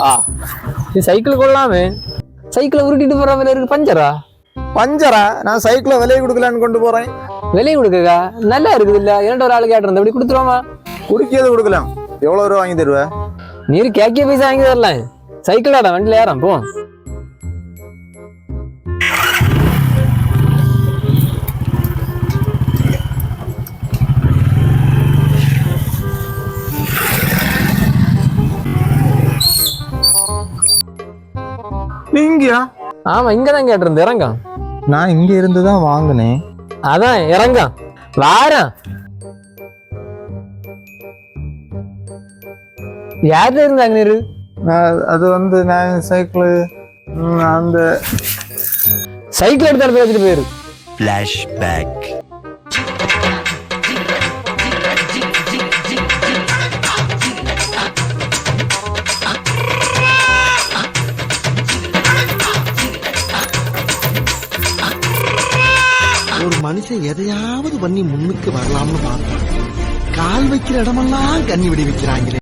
ஆ நீ சைக்கிள் கொள்ளாமே சைக்கிளை உருட்டிட்டு போற மாதிரி இருக்கு. பஞ்சரா? பஞ்சரா? நான் சைக்கிளை விலையை கொடுக்கலான்னு கொண்டு போறேன். விலை கொடுக்கா? நல்லா இருக்குது இல்ல? இரண்டு ஒரு ஆள் கேட்டிருந்த அப்படி கொடுத்துருவோமா? குடிக்கிறது கொடுக்கலாம். எவ்வளவு ரூபா வாங்கி தருவ? நீர் கேக்கிய பைசா வாங்கி தரலாம். சைக்கிள் ஆட வண்டியில ஏறாம் போ. நீங்கயா? ஆமா இங்கதான் கேட்டிருந்த. இறங்க. நான் இங்க இருந்துதான் வாங்கினேன். அதான் இறங்க வாரம். யார்கிட்ட இருந்தாங்க நீரு? அது வந்து நான் சைக்கிள் அந்த சைக்கிள் எடுத்து வச்சுட்டு போயிரு. Flashback. ஒரு மனுஷன் எதையாவது பண்ணி முன்னுக்கு வரலாம்னு பார்த்தா கால் வைக்கிற இடமெல்லாம் கண்ணி விடி வைக்கிறாங்களே.